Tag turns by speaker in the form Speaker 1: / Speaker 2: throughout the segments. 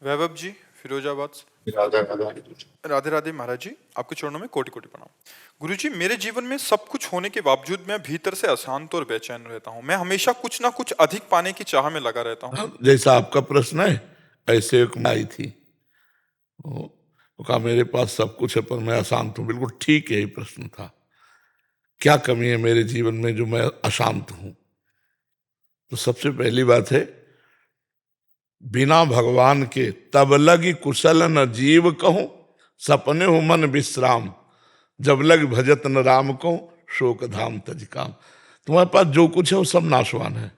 Speaker 1: वैभव जी, फिरोजाबाद से।
Speaker 2: राधा राधा।
Speaker 1: राधे राधे महाराज जी, आपके चरणों में कोटि कोटि प्रणाम। गुरु जी, मेरे जीवन में सब कुछ होने के बावजूद मैं भीतर से अशांत और बेचैन रहता हूँ। मैं हमेशा कुछ ना कुछ अधिक पाने की चाह में लगा रहता हूँ।
Speaker 2: हाँ, जैसा आपका प्रश्न है ऐसे एक माई थी, वो कहा मेरे पास सब कुछ है पर मैं अशांत हूं। बिल्कुल ठीक यही प्रश्न था, क्या कमी है मेरे जीवन में जो मैं अशांत हूं। तो सबसे पहली बात है, बिना भगवान के तब लगी कुशल न जीव कहूं, सपने हो मन विश्राम, जब लग भजत न राम को, शोक धाम तज काम। तुम्हारे पास जो कुछ है वो सब नाशवान है।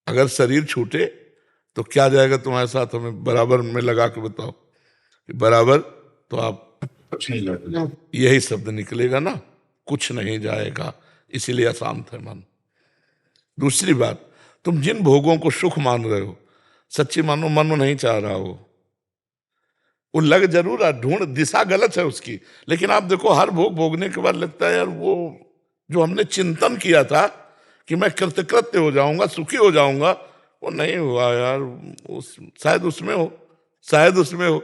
Speaker 2: अगर शरीर छूटे तो क्या जाएगा तुम्हारे साथ, हमें बराबर में लगा के बताओ। बराबर तो आप
Speaker 3: कुछ नहीं लगेगा।
Speaker 2: यही शब्द निकलेगा ना, कुछ नहीं जाएगा, इसीलिए अशांत है मन। दूसरी बात, तुम जिन भोगों को सुख मान रहे हो, सच्ची मानो मन नहीं चाह रहा हो। वो लग जरूर रहा, ढूंढ, दिशा गलत है उसकी, लेकिन आप देखो हर भोग भोगने के बाद लगता है यार वो जो हमने चिंतन किया था कि मैं कृतकृत्य हो जाऊंगा, सुखी हो जाऊंगा, वो नहीं हुआ यार। शायद उसमें हो, शायद उसमें हो,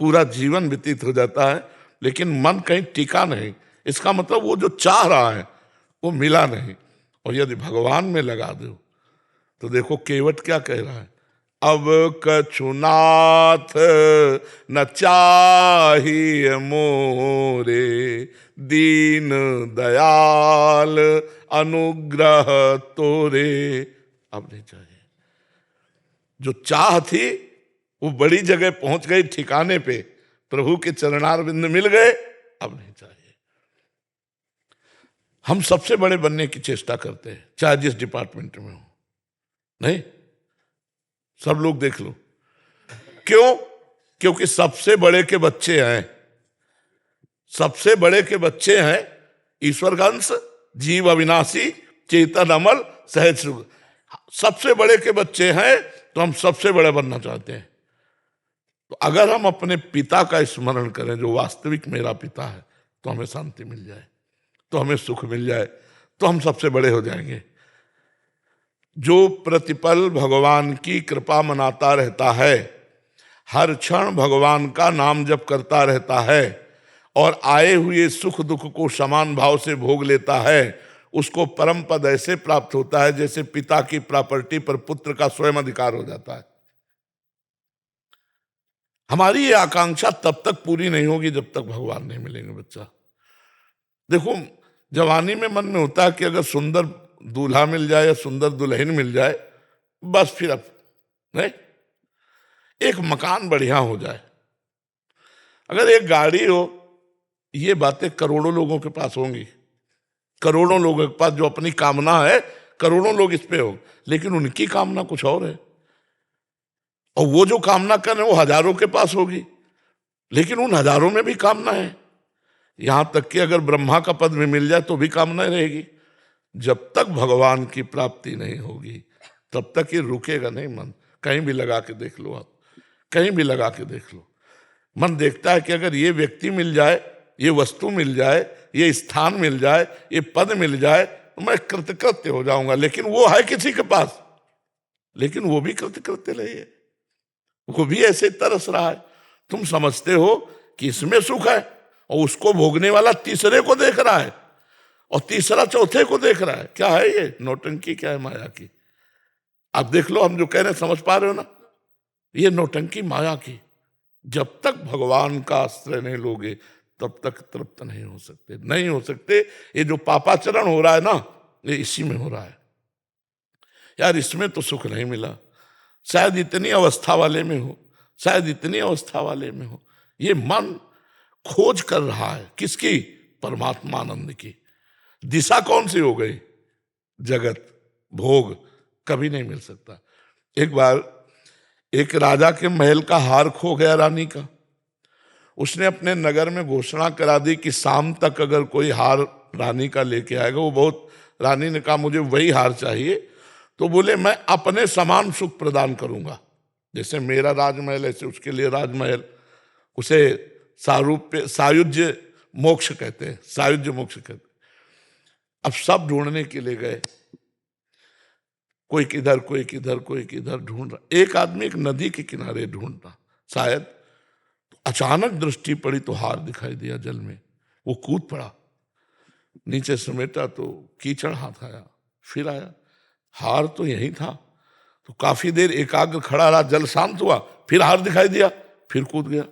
Speaker 2: पूरा जीवन व्यतीत हो जाता है लेकिन मन कहीं टिका नहीं। इसका मतलब वो जो चाह रहा है वो मिला नहीं। और यदि भगवान में लगा दो तो देखो केवट क्या कह रहा है, अब कछुनाथ न चाहिए मोरे, दीन दयाल अनुग्रह तोरे। अब नहीं चाहिए। जो चाह थी वो बड़ी जगह पहुंच गई, ठिकाने पे प्रभु के चरणारविंद मिल गए, अब नहीं चाहिए। हम सबसे बड़े बनने की चेष्टा करते हैं चाहे जिस डिपार्टमेंट में हो, नहीं, सब लोग देख लो। क्यों? क्योंकि सबसे बड़े के बच्चे हैं, सबसे बड़े के बच्चे हैं ईश्वर का अंश, जीव अविनाशी, चेतन अमल, सहज सुख। सबसे बड़े के बच्चे हैं तो हम सबसे बड़े बनना चाहते हैं। तो अगर हम अपने पिता का स्मरण करें जो वास्तविक मेरा पिता है, तो हमें शांति मिल जाए, तो हमें सुख मिल जाए, तो हम सबसे बड़े हो जाएंगे। जो प्रतिपल भगवान की कृपा मनाता रहता है, हर क्षण भगवान का नाम जप करता रहता है और आए हुए सुख दुख को समान भाव से भोग लेता है, उसको परम पद ऐसे प्राप्त होता है जैसे पिता की प्रॉपर्टी पर पुत्र का स्वयं अधिकार हो जाता है। हमारी ये आकांक्षा तब तक पूरी नहीं होगी जब तक भगवान नहीं मिलेंगे। बच्चा देखो, जवानी में मन में होता है कि अगर सुंदर दूल्हा मिल जाए या सुंदर दुल्हन मिल जाए, बस फिर अब नहीं, एक मकान बढ़िया हो जाए, अगर एक गाड़ी हो, ये बातें करोड़ों लोगों के पास होंगी। करोड़ों लोगों के पास जो अपनी कामना है, करोड़ों लोग इस पे हो, लेकिन उनकी कामना कुछ और है। और वो जो कामना कर रहे हैं वो हजारों के पास होगी, लेकिन उन हजारों में भी कामना है। यहां तक कि अगर ब्रह्मा का पद भी मिल जाए तो भी कामना रहेगी। जब तक भगवान की प्राप्ति नहीं होगी तब तक ये रुकेगा नहीं मन। कहीं भी लगा के देख लो, आप कहीं भी लगा के देख लो, मन देखता है कि अगर ये व्यक्ति मिल जाए, ये वस्तु मिल जाए, ये स्थान मिल जाए, ये पद मिल जाए तो मैं कृतकृत्य हो जाऊंगा। लेकिन वो है किसी के पास, लेकिन वो भी कृतकृत्य नहीं है, वो भी ऐसे तरस रहा है। तुम समझते हो कि इसमें सुख है और उसको भोगने वाला तीसरे को देख रहा है और तीसरा चौथे को देख रहा है। क्या है ये नौटंकी, क्या है माया की? आप देख लो, हम जो कह रहे हैं समझ पा रहे हो ना, ये नौटंकी माया की। जब तक भगवान का आश्रय नहीं लोगे तब तक तृप्त नहीं हो सकते, नहीं हो सकते। ये जो पापाचरण हो रहा है ना, ये इसी में हो रहा है। यार इसमें तो सुख नहीं मिला, शायद इतनी अवस्था वाले में हो, शायद इतनी अवस्था वाले में हो। ये मन खोज कर रहा है किसकी? परमात्मा आनंद की। दिशा कौन सी हो गई? जगत, भोग, कभी नहीं मिल सकता। एक बार एक राजा के महल का हार खो गया रानी का। उसने अपने नगर में घोषणा करा दी कि शाम तक अगर कोई हार रानी का लेके आएगा, वो बहुत, रानी ने कहा मुझे वही हार चाहिए, तो बोले मैं अपने समान सुख प्रदान करूंगा। जैसे मेरा राजमहल ऐसे उसके लिए राजमहल। उसे सारूप्य, सायुज्य मोक्ष कहते हैं, सायुज्य मोक्ष कहते हैं। अब सब ढूंढने के लिए गए, कोई किधर कोई किधर कोई किधर ढूंढ रहा। एक आदमी एक नदी के किनारे ढूंढता शायद, तो अचानक दृष्टि पड़ी तो हार दिखाई दिया जल में। वो कूद पड़ा, नीचे समेटा तो कीचड़ हाथ आया, फिर आया, हार तो यही था। तो काफी देर एकाग्र खड़ा रहा, जल शांत हुआ, फिर हार दिखाई दिया, फिर कूद गया,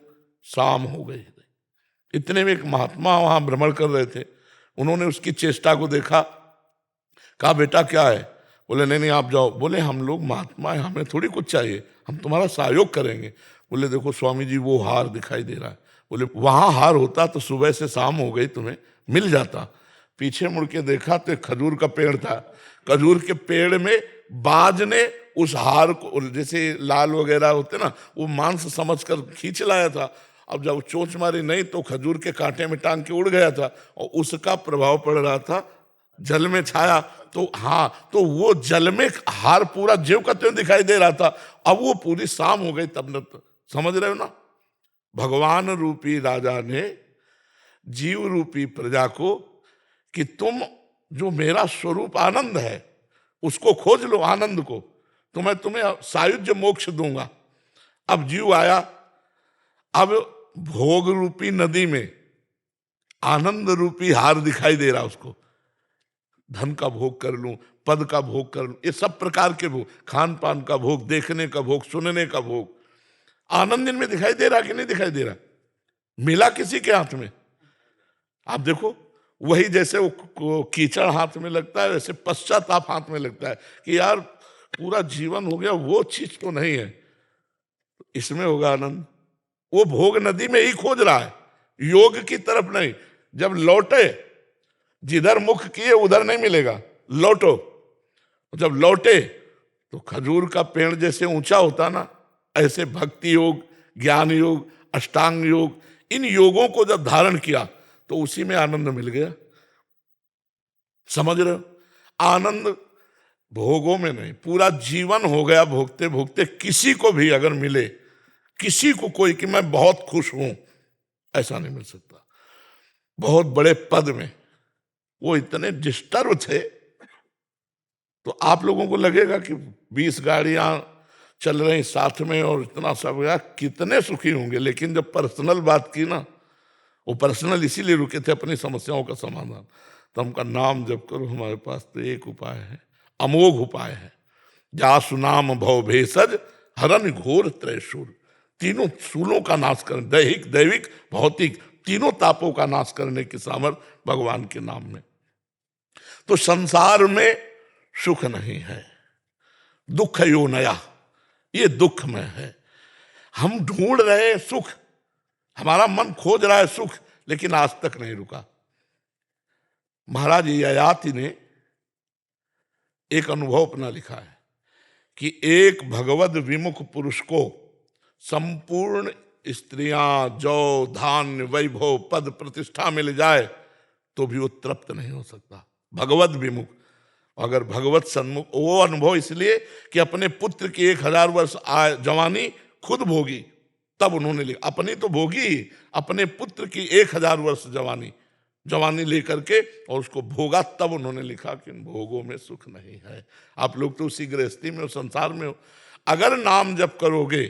Speaker 2: शाम हो गई। इतने में एक महात्मा वहां भ्रमण कर रहे थे, उन्होंने उसकी चेष्टा को देखा, कहा बेटा क्या है? बोले नहीं नहीं आप जाओ। बोले हम लोग महात्मा है, हमें थोड़ी कुछ चाहिए, हम तुम्हारा सहयोग करेंगे। बोले देखो स्वामी जी वो हार दिखाई दे रहा है। बोले वहां हार होता तो सुबह से शाम हो गई तुम्हें मिल जाता। पीछे मुड़ के देखा तो एक खजूर का पेड़ था, खजूर के पेड़ में बाज ने उस हार को, जैसे लाल वगैरह होते ना, वो मांस समझकर खींच लाया था। अब जब चोंच मारी नहीं तो खजूर के कांटे में टांग के उड़ गया था, और उसका प्रभाव पड़ रहा था, जल में छाया। तो हाँ, तो वो जल में हार पूरा ज्यों का त्यों दिखाई दे रहा था। अब वो पूरी शाम हो गई तब न, समझ रहे हो ना? भगवान रूपी राजा ने जीव रूपी प्रजा को कि तुम जो मेरा स्वरूप आनंद है उसको खोज लो, आनंद को, तो मैं तुम्हें सायुज्य मोक्ष दूंगा। अब जीव आया, अब भोग रूपी नदी में आनंद रूपी हार दिखाई दे रहा उसको। धन का भोग कर लूं, पद का भोग कर लूं, ये सब प्रकार के भोग, खान पान का भोग, देखने का भोग, सुनने का भोग, आनंद इनमें दिखाई दे रहा कि नहीं दिखाई दे रहा? मिला किसी के हाथ में? आप देखो, वही जैसे वो कीचड़ हाथ में लगता है, वैसे पश्चाताप हाथ में लगता है कि यार पूरा जीवन हो गया, वो चीज तो नहीं है, इसमें होगा आनंद। वो भोग नदी में ही खोज रहा है, योग की तरफ नहीं। जब लौटे, जिधर मुख किए उधर नहीं मिलेगा, लौटो। जब लौटे तो खजूर का पेड़ जैसे ऊंचा होता ना, ऐसे भक्ति योग, ज्ञान योग, अष्टांग योग, इन योगों को जब धारण किया तो उसी में आनंद मिल गया। समझ रहे हो? आनंद भोगों में नहीं, पूरा जीवन हो गया भोगते भोगते। किसी को भी अगर मिले, किसी को कोई कि मैं बहुत खुश हूं, ऐसा नहीं मिल सकता। बहुत बड़े पद में वो इतने डिस्टर्ब थे, तो आप लोगों को लगेगा कि 20 गाड़ियां चल रही साथ में और इतना सब, कितने सुखी होंगे। लेकिन जब पर्सनल बात की ना, वो पर्सनल इसीलिए रुके थे अपनी समस्याओं का समाधान। तो हमका नाम जप करो, हमारे पास तो एक उपाय है, अमोघ उपाय है। जासु नाम भव भेषज हरन घोर त्रैशूर, तीनों सूलों का नाश करने, दैहिक दैविक भौतिक तीनों तापों का नाश करने की सामर्थ्य भगवान के नाम में। तो संसार में सुख नहीं है, दुख यो नया, ये दुख में है। हम ढूंढ रहे सुख, हमारा मन खोज रहा है सुख, लेकिन आज तक नहीं रुका। महाराज ययाति ने एक अनुभव अपना लिखा है कि एक भगवद विमुख पुरुष को संपूर्ण स्त्रियां, जौ, धान्य, वैभव, पद, प्रतिष्ठा मिल जाए तो भी वो तृप्त नहीं हो सकता। भगवद विमुख, अगर भगवत सन्मुख, वो अनुभव इसलिए कि अपने पुत्र की 1000 वर्ष जवानी खुद भोगी, तब उन्होंने लिखा। अपनी तो भोगी ही, अपने पुत्र की 1000 वर्ष जवानी लेकर के और उसको भोगा, तब उन्होंने लिखा कि इन भोगों में सुख नहीं है। आप लोग तो उसी गृहस्थी में हो, संसार में हो। अगर नाम जप करोगे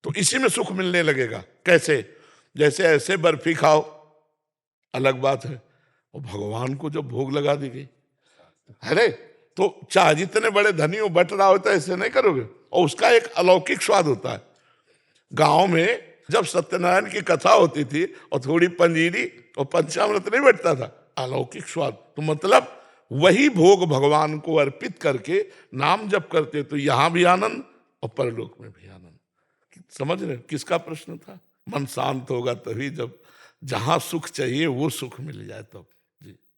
Speaker 2: तो इसी में सुख मिलने लगेगा। कैसे? जैसे ऐसे बर्फी खाओ, अलग बात है, और भगवान को जब भोग लगा दी गई, अरे तो चाहे जितने बड़े धनी हो, बट रहा होता है, ऐसे नहीं करोगे, और उसका एक अलौकिक स्वाद होता है। गांव में जब सत्यनारायण की कथा होती थी और थोड़ी पंजीरी और पंचामृत नहीं बैठता था, अलौकिक स्वाद। तो मतलब वही भोग भगवान को अर्पित करके नाम जप करते तो यहां भी आनंद और परलोक में भी आनंद। समझ रहे? किसका प्रश्न था? मन शांत होगा तभी, जब जहां सुख चाहिए वो सुख मिल जाए तब। जी।